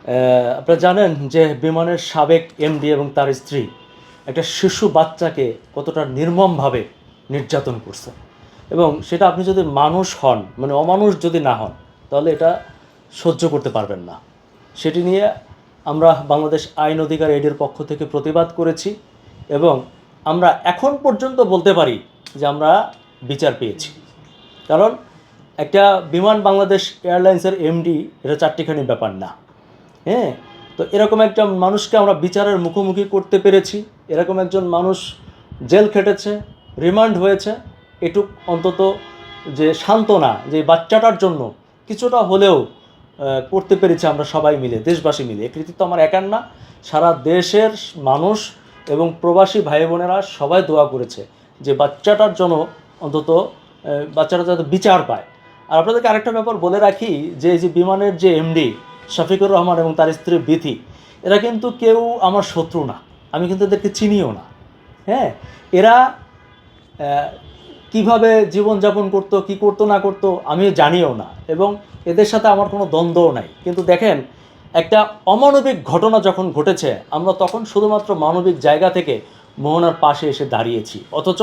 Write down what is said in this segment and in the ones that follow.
আপনারা জানেন যে বিমানের সাবেক এমডি এবং তার স্ত্রী একটা শিশু বাচ্চাকে কতটা নির্মমভাবে নির্যাতন করছে, এবং সেটা আপনি যদি মানুষ হন, মানে অমানুষ যদি না হন, তাহলে এটা সহ্য করতে পারবেন না। সেটি নিয়ে আমরা বাংলাদেশ আইন অধিকার এইডের পক্ষ থেকে প্রতিবাদ করেছি, এবং আমরা এখন পর্যন্ত বলতে পারি যে আমরা বিচার পেয়েছি। কারণ একটা বিমান বাংলাদেশ এয়ারলাইন্সের এমডি এটা চারটিখানি ব্যাপার না। হ্যাঁ, তো এরকম একটা মানুষকে আমরা বিচারের মুখোমুখি করতে পেরেছি। এরকম একজন মানুষ জেল খেটেছে, রিমান্ড হয়েছে, এটুক অন্তত যে সান্ত্বনা, যে বাচ্চাটার জন্য কিছুটা হলেও করতে পেরেছি আমরা সবাই মিলে, দেশবাসী মিলে। এ কৃতিত্ব আমার একার না, সারা দেশের মানুষ এবং প্রবাসী ভাই বোনেরা সবাই দোয়া করেছে যে বাচ্চাটার জন্য অন্তত বাচ্চাটা যাতে বিচার পায়। আর আপনাদেরকে আরেকটা ব্যাপার বলে রাখি যে এই যে বিমানের যে এমডি শফিকুর রহমান এবং তার স্ত্রী বিথি, এরা কিন্তু কেউ আমার শত্রু না, আমি কিন্তু এদেরকে চিনিও না। হ্যাঁ, এরা কিভাবে জীবনযাপন করতো, কি করতো না করতো আমিও জানিও না, এবং এদের সাথে আমার কোনো দ্বন্দ্বও নাই। কিন্তু দেখেন, একটা অমানবিক ঘটনা যখন ঘটেছে, আমরা তখন শুধুমাত্র মানবিক জায়গা থেকে মোহনার পাশে এসে দাঁড়িয়েছি, অথচ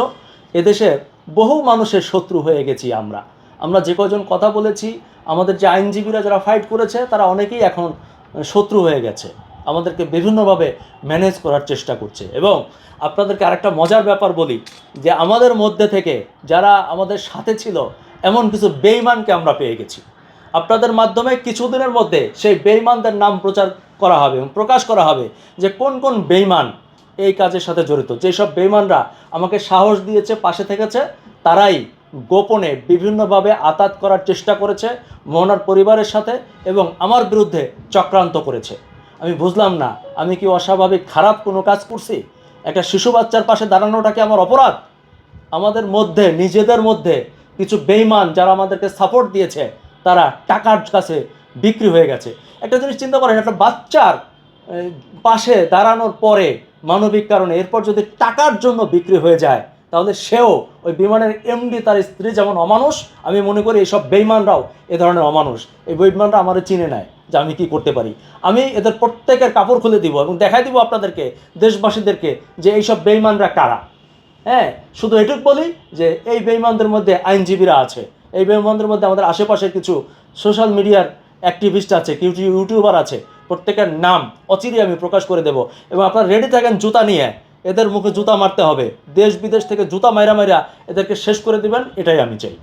এদেশের বহু মানুষের শত্রু হয়ে গেছি আমরা। আমরা যে কজন কথা বলেছি, আমাদের যে আইনজীবীরা যারা ফাইট করেছে, তারা অনেকেই এখন শত্রু হয়ে গেছে, আমাদেরকে বিভিন্নভাবে ম্যানেজ করার চেষ্টা করছে। এবং আপনাদেরকে আরেকটা মজার ব্যাপার বলি যে আমাদের মধ্যে থেকে যারা আমাদের সাথে ছিল, এমন কিছু বেঈমানকে আমরা পেয়ে গেছি। আপনাদের মাধ্যমে কিছুদিনের মধ্যে সেই বেঈমানদের নাম প্রচার করা হবে এবং প্রকাশ করা হবে যে কোন কোন বেঈমান এই কাজের সাথে জড়িত। যেসব বেঈমানরা আমাকে সাহস দিয়েছে, পাশে থেকেছে, তারাই গোপনে বিভিন্নভাবে আঘাত করার চেষ্টা করেছে মোহনার পরিবারের সাথে, এবং আমার বিরুদ্ধে চক্রান্ত করেছে। আমি বুঝলাম না, আমি কি অস্বাভাবিক খারাপ কোনো কাজ করছি? একটা শিশু বাচ্চার পাশে দাঁড়ানোটা কি আমার অপরাধ? আমাদের মধ্যে, নিজেদের মধ্যে কিছু বেঈমান যারা আমাদেরকে সাপোর্ট দিয়েছে, তারা টাকার কাছে বিক্রি হয়ে গেছে। একটা জিনিস চিন্তা করেন, একটা বাচ্চার পাশে দাঁড়ানোর পরে মানবিক কারণে এরপর যদি টাকার জন্য বিক্রি হয়ে যায়, তাহলে সেও, ওই বিমানের এমডি তার স্ত্রী যেমন অমানুষ, আমি মনে করি এইসব বেঈমানরাও এ ধরনের অমানুষ। এই বেঈমানরা আমাদের চিনে নেয় যে আমি কি করতে পারি। আমি এদের প্রত্যেকের কাপড় খুলে দিব এবং দেখাই দিব আপনাদেরকে, দেশবাসীদেরকে, যে এইসব বেঈমানরা কারা। হ্যাঁ, শুধু এটুকু বলি যে এই বেঈমানদের মধ্যে আইনজীবীরা আছে, এই বেঈমানদের মধ্যে আমাদের আশেপাশের কিছু সোশ্যাল মিডিয়ার অ্যাক্টিভিস্ট আছে, কিছু ইউটিউবার আছে, প্রত্যেকের নাম অচিরেই আমি প্রকাশ করে দেব। এবং আপনারা রেডি থাকেন জুতা নিয়ে, এদের মুখে জুতা মারতে হবে, দেশ বিদেশ থেকে জুতা মাইরা মাইরা এদেরকে শেষ করে দিবেন, এটাই আমি চাই।